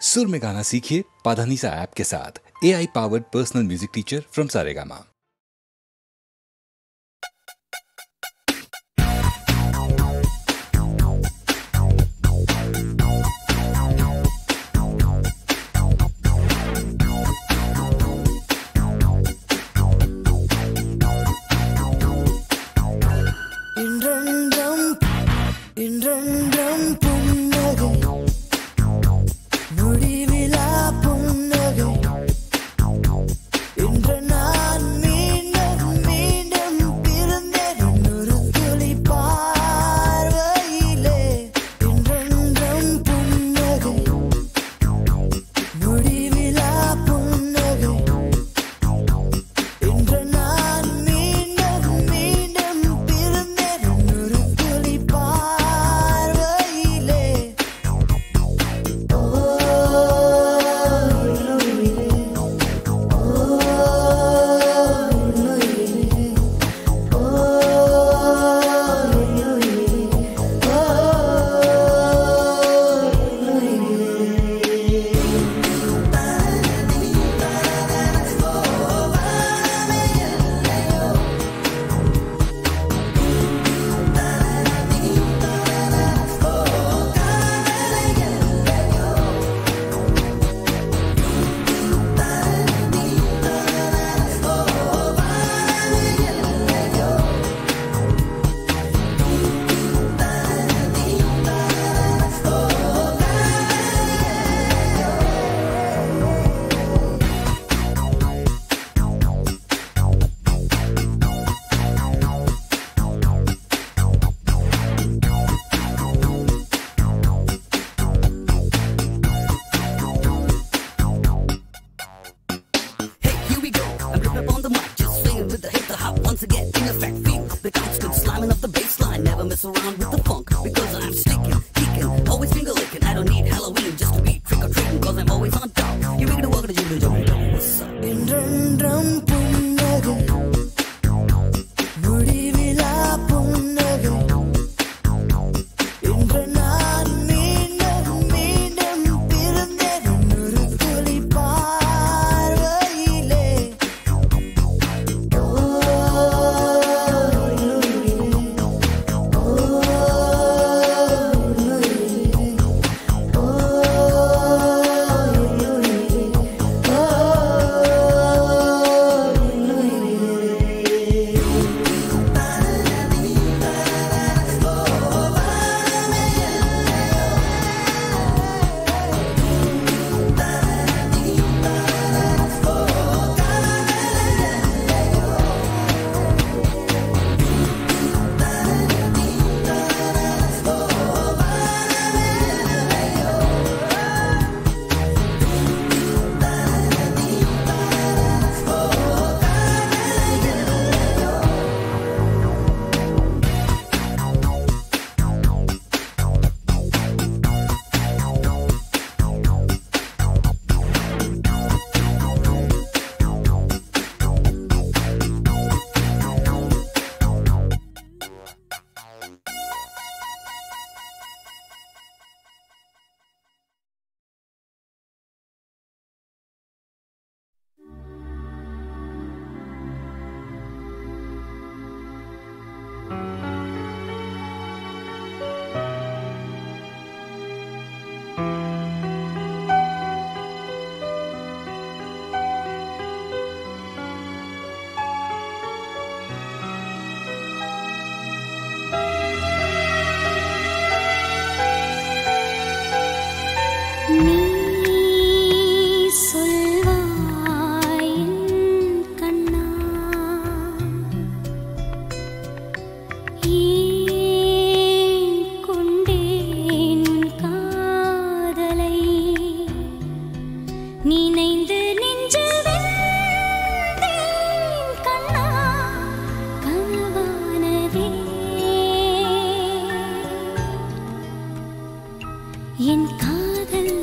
सुर में गाना सीखिए पाधानीसा ऐप के साथ। AI powered personal music teacher from Saregama. என் காதல்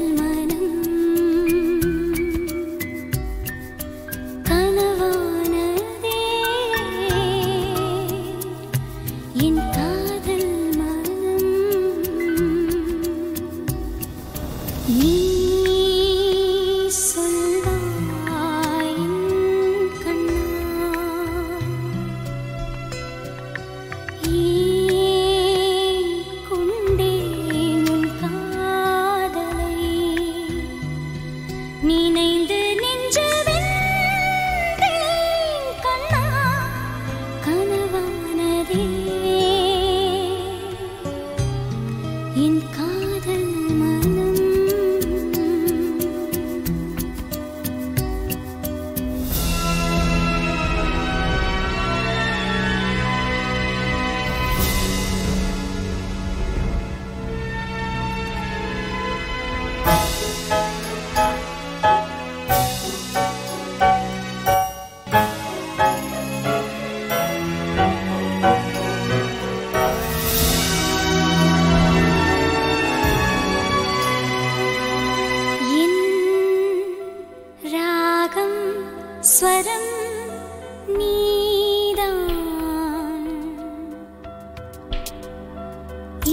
ஸ்வரம் நீதான்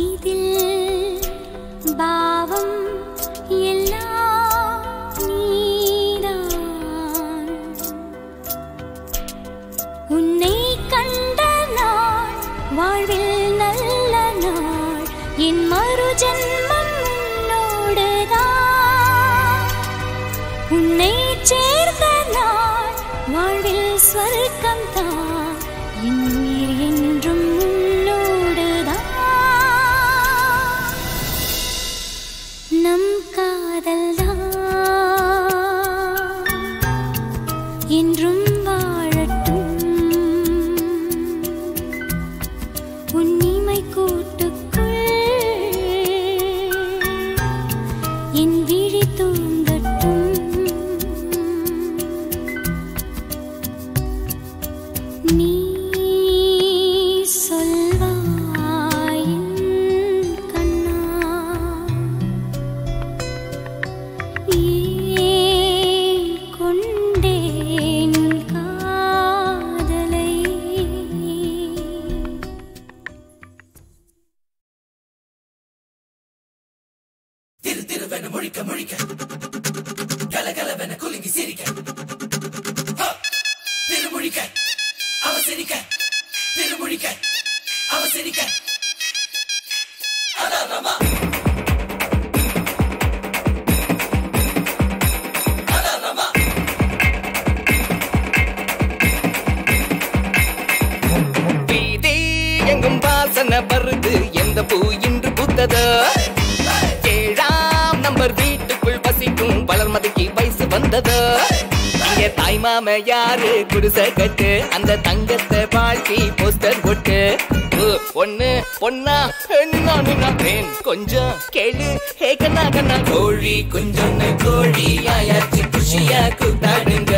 இதில் பாவம் எல்லாம் நீதான். உன்னை கண்ட நாள் வாழ்வில் நல்ல நாள், என் மறு ஜென்மம் உன்னோடுதான். உன்னை சேர்ந்த நாள் வாழ்வில் ஸ்வர்க்கம் தான், என் உயிர் என்றும் உன்னோடுதான். நம் காதல் தான் என்றும் வாழட்டும், உன் இமை கூட்டுக்குள் என் விழி தூங்கட்டும். நீ சொல்வாய் என் கண்ணா, ஏன் கொண்டேன் உன் காதலை. திரு திருவென முழிக்க முழிக்க, கலகலவென குலுங்கி சிரிக்க, திருமுழிக்க அவசரிக்க, திருமுழிக்க அவசரிக்க. அதாரமா அதாரமா வீதி எங்கும் வாசனை வருது, எந்த பூ இன்று பூத்ததோ. ஏழாம் நம்பர் வீட்டுக்குள் வசிக்கும் வளர்மதிக்கு வயசு வந்ததோ. இங்க தாய் மாம யாரு குடிசை கட்டு, அந்த தங்கத்தை வாழ்க்கை போஸ்டர் போட்டு. ஒண்ணு பொண்ணா பெண் கொஞ்சம் கேளு, ஹே கண்ணா கண்ணா. கோழி கொஞ்சொன்னு கோழி ஆயாச்சு, குஷியா கூத்தாடுங்க.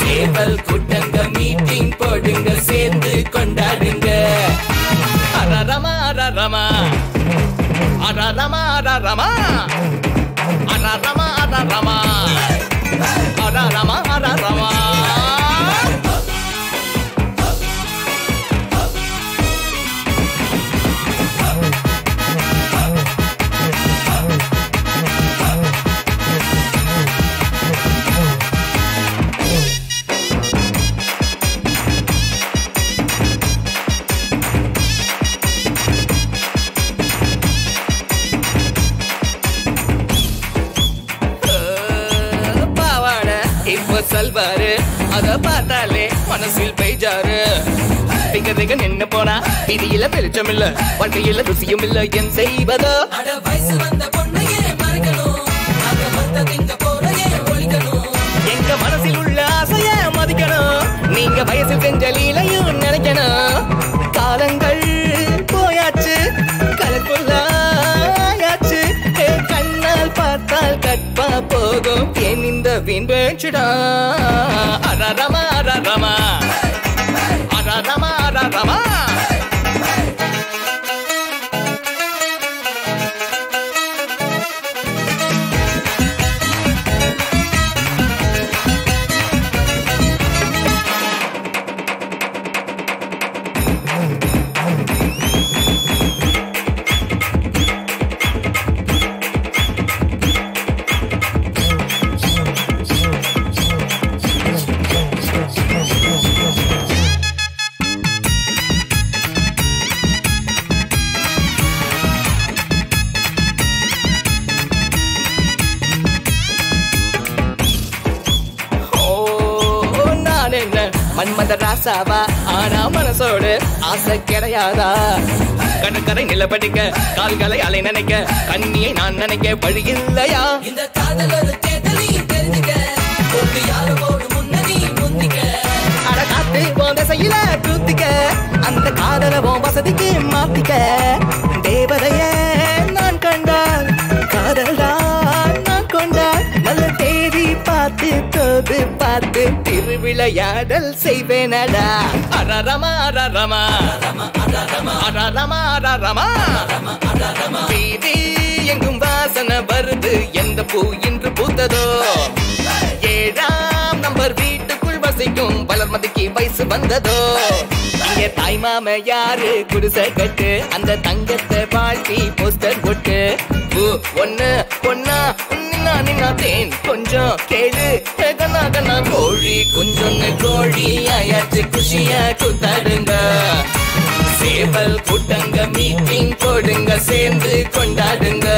சேவல் கூட்டங்க மீட்டிங் போடுங்க, சேர்ந்து கொண்டாடுங்க. அரரமா அரரமா அரரமா அரரமா அரரமா அரரமா அரரமா அரரமா. சொல்வாரு அத பார்த்தாலே மனசில் பெய்ஜாரு. திங்க திங்க நின்னு போனா விதியில வெளிச்சம் இல்ல, வாழ்க்கையில ருசியும் இல்ல, என் செய்வதோ. வயசு வந்த பொண்ணையே மறக்கணும், திங்க போறையே ஒழிக்கணும். எங்க மனசில் உள்ள ஆசைய மதிக்கணும், நீங்க வயசில் செஞ்ச லீலையும் நினைக்கணும். காலங்கள் போயாச்சு, கலக்குள்ளாயாச்சு, கண்ணால் பார்த்தால் கற்பா போகும் என் இந்த வீண் பேச்சுடா. அரரமா அரரமா அரரமா அரரமா. மன்மத ராசாவா ஆனா மனசோடு ஆசை கிடையாதா? கடற்கரை நிலப்படிக்க கால்களை அலை நினைக்க, கண்ணியை நான் நினைக்க வழி இல்லையா? இந்த காதல் ஒரு தேடலி தெரிஞ்சுக்க, யாரு போடு முன்னணி முந்திக்க. அட காத்து போந்த செய்யல கூத்திக்க, அந்த காதல உன் வசதிக்கு மாத்திக்க. தேவதைய நான் கண்டால் காதல்தான் நான் கொண்டால், நல்ல தேதி பார்த்து தோது பார்த்து திருவிளையாடல் செய்வேனடா. அரரமா அரரமா அரரமா அரரமா அரரமா. வீதி எங்கும் வாசனை வருது, எந்த பூ இன்று பூத்ததோ. ஏழாம் நம்பர் வீட்டு ஆசைக்கும் வளர்மதிக்கு வயசு வந்ததோ. இங்க தாய் மாம யாரு குடிசை கட்டு அந்த தங்கத்தை பாட்டி போஸ்டர் போட்டு ஒண்ணு பொண்ணா நின்னா தேன் கொஞ்சம் கேளு கண்ணா கண்ணா கோழி கொஞ்சொன்னு கோழி ஆயாச்சு குஷியா கூத்தாடுங்க. சேவல் கூட்டங்க மீட்டிங் போடுங்க சேர்ந்து கொண்டாடுங்க.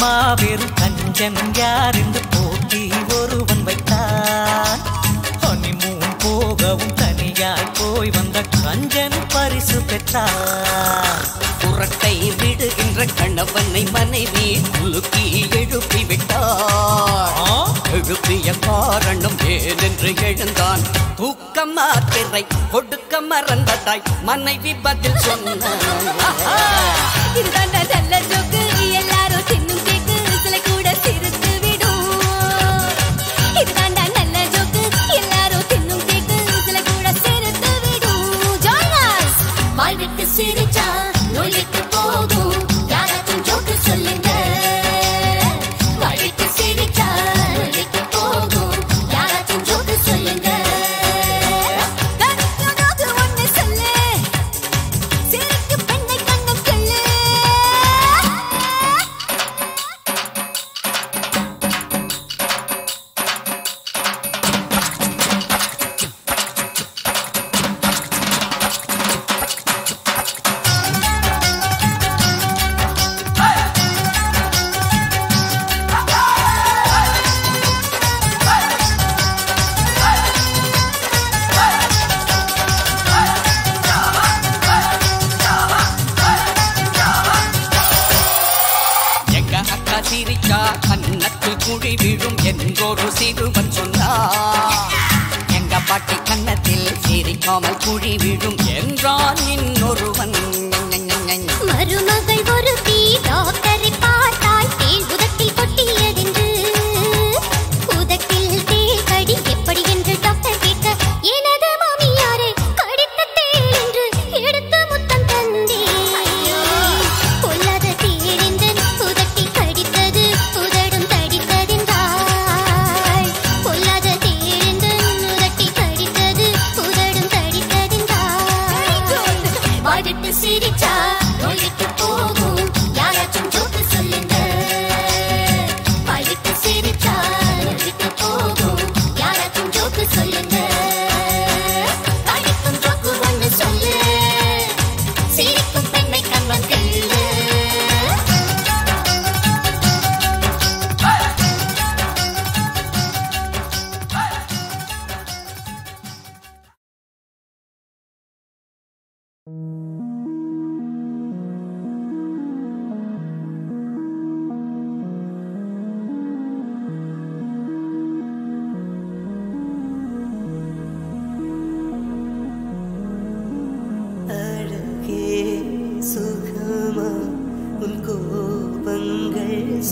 மாபெரும் கஞ்சன் யார் என்று போட்டி ஒருவன் வைத்தான். ஹனிமூன் போகவும் தனியாய் போய் வந்த கஞ்சன் பரிசு பெற்றார். புரட்டை விடுகின்ற கணவனை மனைவி குலுக்கி எழுப்பி விட்டார். எழுப்பிய காரணம் ஏனென்று எழுந்தான். தூக்க மாத்திரை கொடுக்க மறந்ததாய் மனைவி பதில் சொன்னார். எல்லாரும் தின்னும் கேக்கு சில கூட சிரித்து விடும். இதுதாண்டா நல்ல ஜோக்கு எல்லாரும் தின்னும் கேக்கு சில கூட சிரித்து விடும். Join us. வாய் விட்டு சிரிச்சா நோய் விட்டு போகும். யாராச்சும் ஜோக்கு சொல்லுங்க. வாய் விட்டு சிரிச்சா நோய் விட்டு போகும். யாராச்சும் ஜோக்கு சொல்லுங்க. ஒண்ணு சொல்லு சிரிக்கு பெண்ணை கண்ணம் கிள்ளு. சிரிச்சா கண்ணத்தில் குழி விழும் என்றொரு சிறுவன் சொன்னார். எங்க பாட்டி கண்ணத்தில் சிரிக்காமல் குழி விழும் என்றான் இன்னொருவன். மருமகள் ஒருத்தி டாக்டரை பார்த்தால் தேள் உதட்டில் கொட்டியதென்று. உதட்டில் தேள் கடி எப்படி என்று டாக்டர் கேட்க எனது மாமியாரே கடித்த தேள் என்று எடுத்து முத்தம் தந்தேன். பொல்லாத தேள் என்று உதட்டில் கடித்தது உதடும் தடித்ததென்றாள். பொல்லாத தேள் என்று உதட்டில் கடித்தது உதடும் தடித்ததென்றாள்.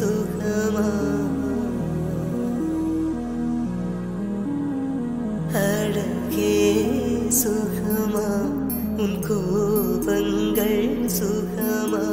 சுகமா அழகே சுகமா உன் கோபங்கள் சுகமா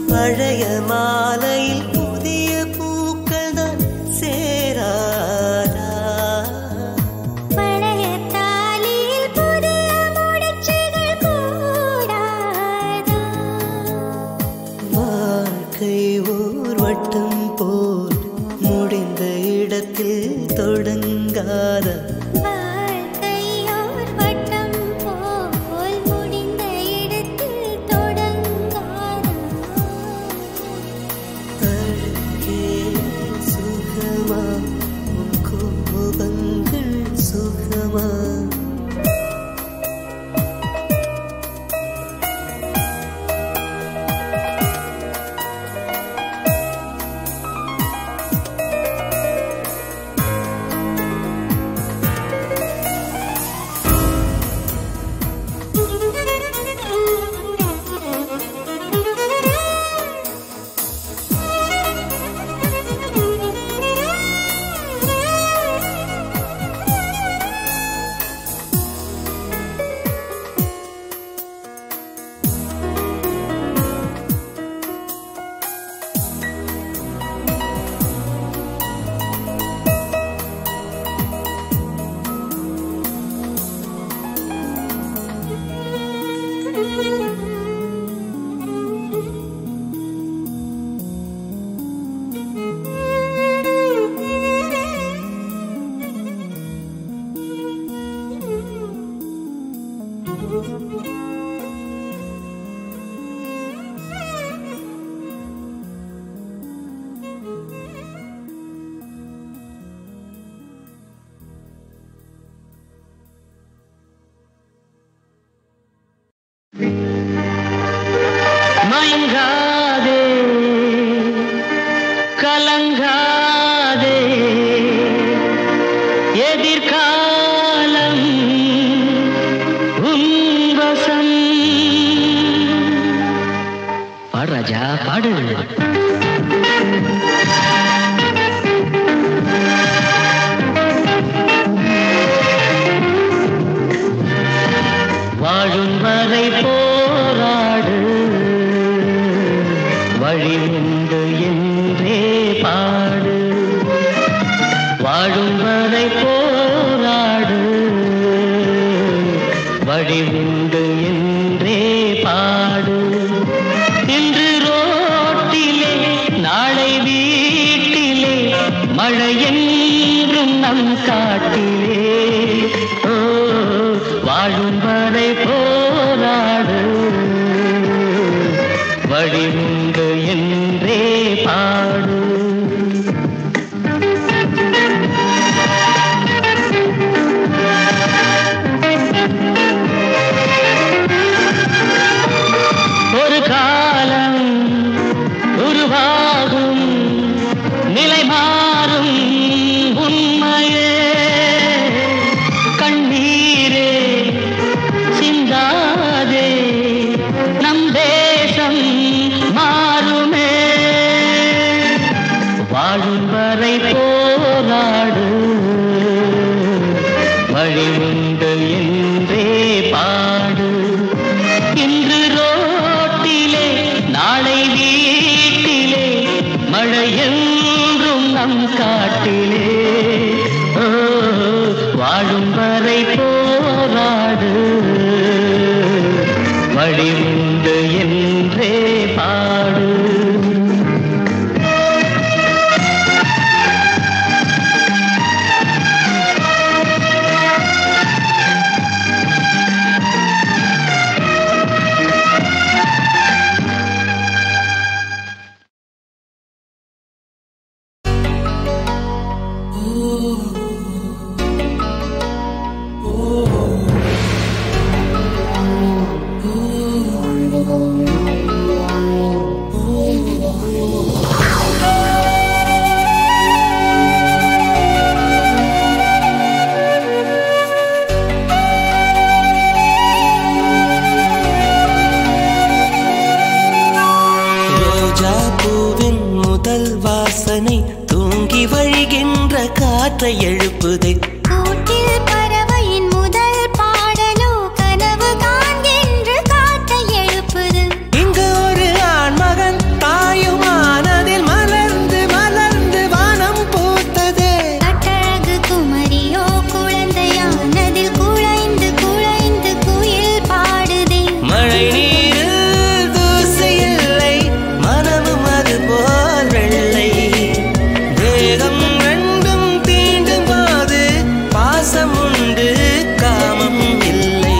பழைய மாலையில் புதிய பூக்கள் தான் சேராதா பழைய தாலியில் புதிய முடிச்சுகள் கூடாதா வாழ்க்கை ஓர் வட்டம் போல் முடிந்த இடத்தில் தொடங்காதா மயங்காதே கலங்காதே எதிர்காலம் உன் வசம். பாடு ராஜா பாடு. வழி உண்டு என்றே பாடு, வாழும் வரை போராடு. வழி உண்டு என்றே பாடு. இன்று ரோட்டிலே நாளை வீட்டிலே மழை என்றும் நம் காட்டிலே. ஓ, வாழும் வரை போராடு, வழி உண்டு என்றே பாடு. ஒரு காலம் உருவாகும், நிலை மாறும் உண்மையே. கண்ணீரே சிந்தாதே, நம் தேசம் மாறுமே. வாழும் வரை போராடு, வழி உண்டு என்றே பாடு. இன்று ரோட்டிலே நாளை வீட்டிலே மழை என்றும் நம் காட்டிலே. ஓ, வாழும் வரை போராடு, வழி உண்டு என்றே பாடு. தூங்கி வழிகின்ற காற்றை எழுப்புதே. கூட்டில் பறவையின் முதல் பாடலோ கனவு காண்கின்ற காற்றை எழுப்புது. இங்கு ஒரு ஆண்மகன் தாயுமானதில் மலர்ந்து மலர்ந்து வானம் பூத்ததே. கட்டழகு குமரியோ குழந்தையானதில் குழைந்து குழைந்து குயில் பாடுதே. மழை நீரில் தூசி இல்லை, மனமும் அது போல் வெள்ளை. தேகம் ரெண்டும் தீண்டும் போது பாசம் உண்டு, காமம் இல்லை.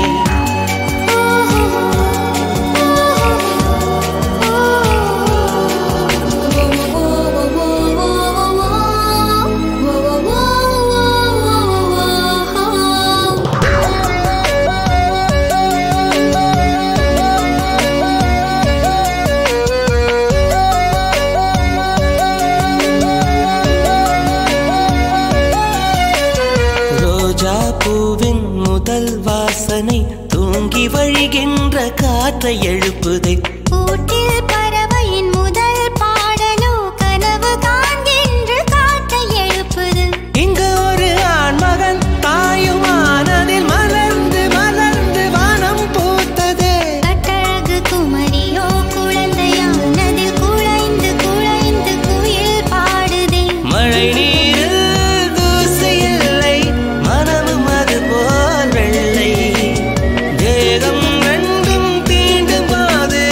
ரோஜா பூவின் முதல் வாசனை தூங்கி வழிகின்ற காற்றை எழுப்புதே. கூட்டில் பறவையின் முதல் பாடலோ கனவு காண்கின்ற காற்றை எழுப்புது. இங்கு ஒரு ஆண்மகன் தாயுமானதில் மலர்ந்து மலர்ந்து வானம் பூத்ததே. கட்டழகு குமரியோ குழந்தையானதில் குழைந்து குழைந்து குயில் பாடுதே. மழை நீரில் தூசி இல்லை, மனமும் அது போல் வெள்ளை. தேகம் ரெண்டும் தீண்டும் போது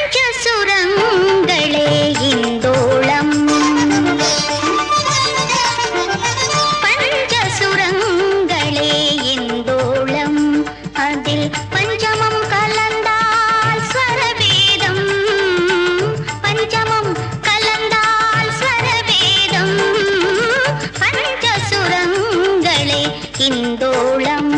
பஞ்சசுரங்களே இந்தோளம் பஞ்சசுரங்களே இந்தோளம் அதில் பஞ்சமம் கலந்தால் ஸ்வரவேதம் பஞ்சமம் கலந்தால் ஸ்வரவேதம் பஞ்சசுரங்களே இந்தோளம்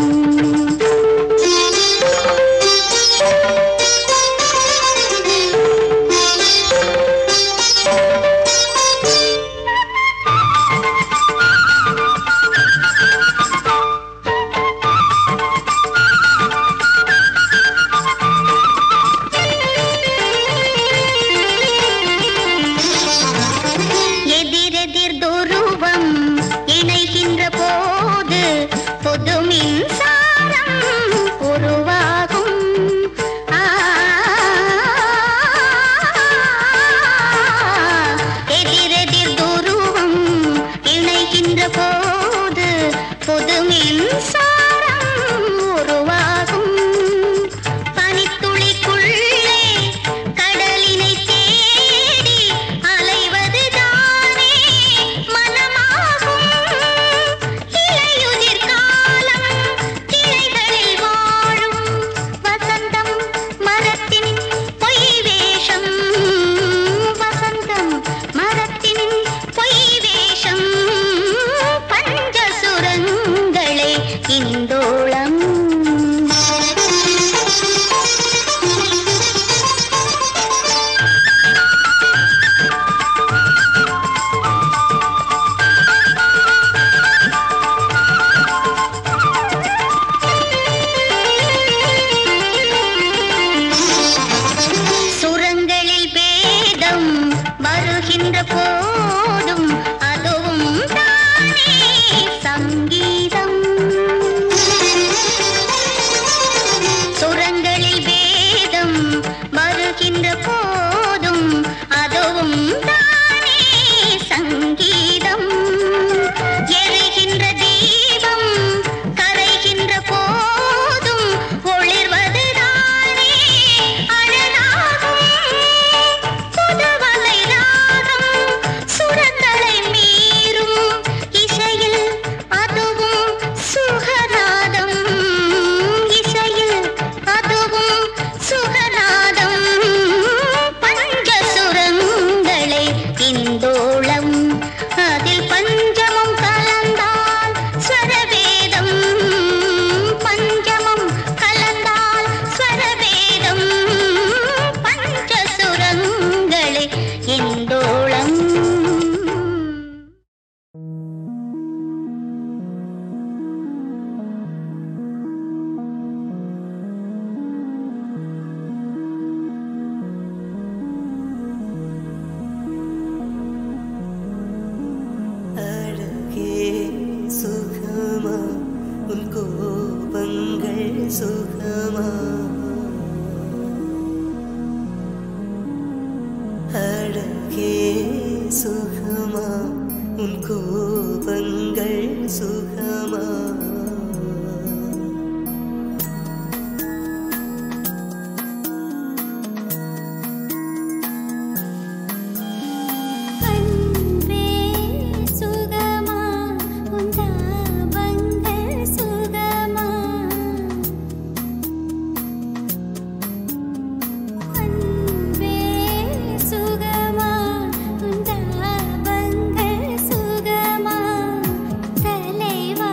தலைவா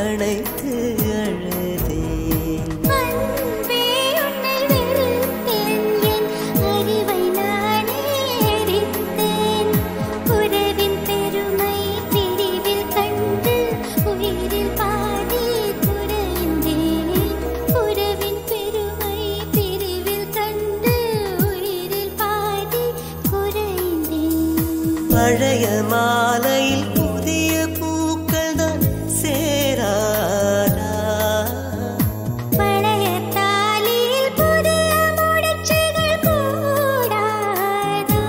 அணைத்து அழுதேன். அன்பே உன்னை வெறுத்தேன், என் அறிவை நானே எரித்தேன். உறவின் பெருமை பிரிவில் கண்டு உயிரில் பாதி குறைந்தேன். உறவின் பெருமை பிரிவில் கண்டு உயிரில் பாதி குறைந்தேன். பழைய மாலையில் புதிய பூக்கள் தான் சேராதா? பழைய தாலியில் புதிய முடிச்சுகள் கூடாதா?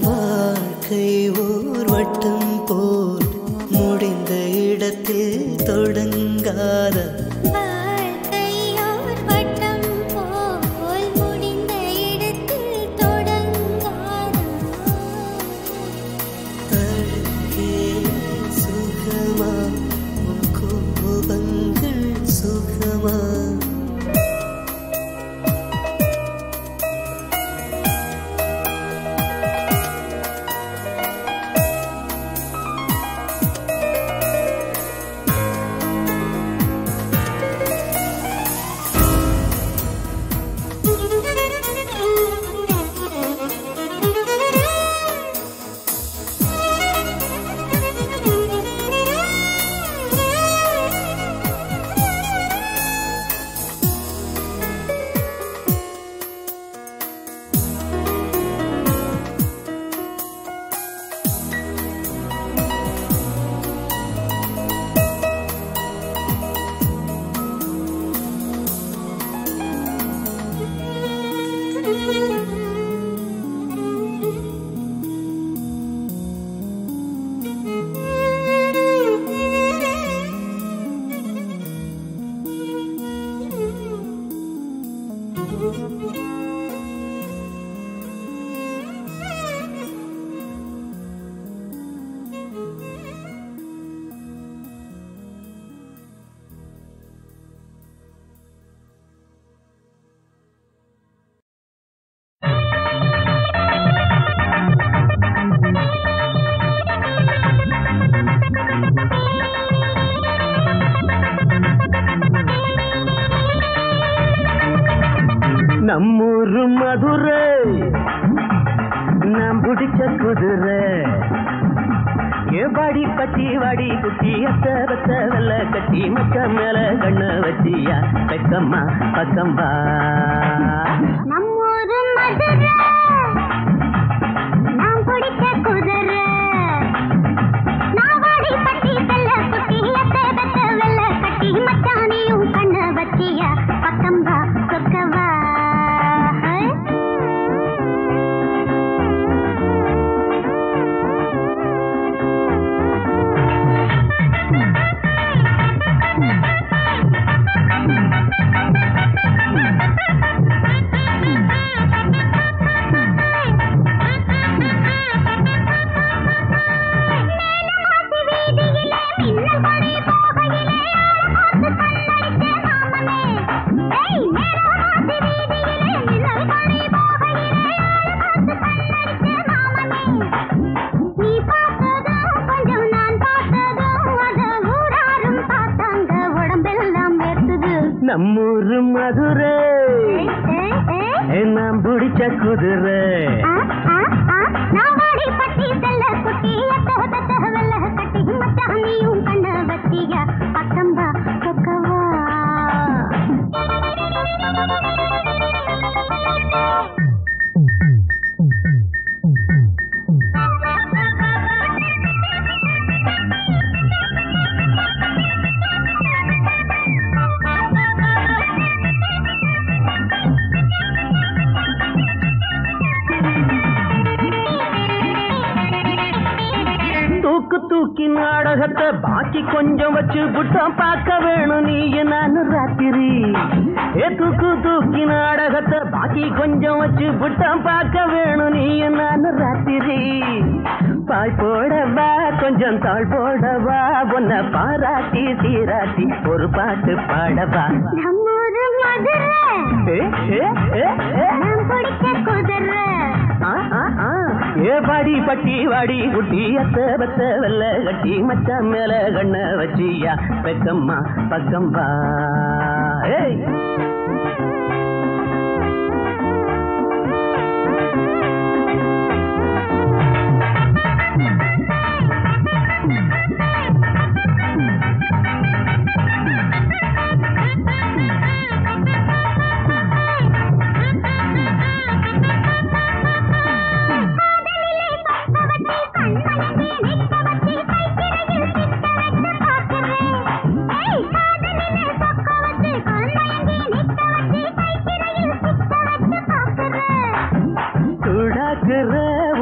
வாழ்க்கை ஓர் வட்டம் போல் முடிந்த இடத்தில் தொடங்காத. வாழ்க்கையோர் வட்டம் போல் முடிந்த இடத்தில் தொடங்காதா? தழுக்கே சுகமா உன் கோபங்கள் சுகமா? நம்மூரு மதுரை நாம் பிடிச்ச குதிரை. ஏபாடி பட்டி வாடி குட்டி அத்த பத்த வெள்ள கட்டி மச்ச மேல கண்ண வச்சியா பக்கம்மா பக்கம்பா. நம்மூரு மதுரை நாம் பிடிச்ச குதிரை. நாவாடி பட்டி செல்ல குட்டி அத்த பத்த வெள்ள கட்டி மச்சானியும் கண்ண வச்சியா பக்கம்பா சொக்கவா. நம்மூரு மதுரை நாம் பிடிச்ச குதிரை. நாவாடி பட்டி செல்ல குட்டி அத்த வெள்ள கட்டி மச்சானியும் கண்ண வச்சியா பக்கம்பா சொக்கவா. தூக்கி நாடகத்தை பாக்கி கொஞ்சம் வச்சு புட்டம் பார்க்க வேணும் நீ நான் ராத்திரி. தூக்கி நாடகத்தை பாக்கி கொஞ்சம் வச்சு புட்டம் பார்க்க வேணும் நீ நான் ராத்திரி. பாய் போடவா கொஞ்சம் தாழ் போடவா உன்னை பாராட்டி சீராட்டி ஒரு பாட்டு பாடவா. நம்மூரு மதுரை ஏ நாம் பிடிச்ச குதிரை. ஏ பாடி பட்டி வாடி குட்டி அத்த பத்த வெள்ள கட்டி மச்சான் மேல கண்ண வச்சியா பெக்கம்மா பக்கம் வா ஏய்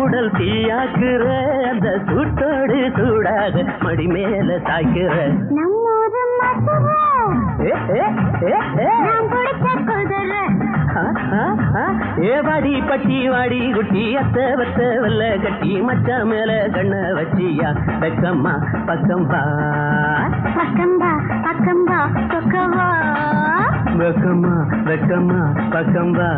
உடல் தீயாக்குற அந்த சூட்டோடு சூடாக மடி மேல சாய்க்கிற ஏவாடி பட்டி வாடி குட்டி அத்த வத்த வெள்ள கட்டி மச்சா மேல கண்ண வச்சியா பக்கம்மா பக்கம் வா பக்கம்பா பக்கம்பா பக்கவா பக்கம்மா பக்கம் வா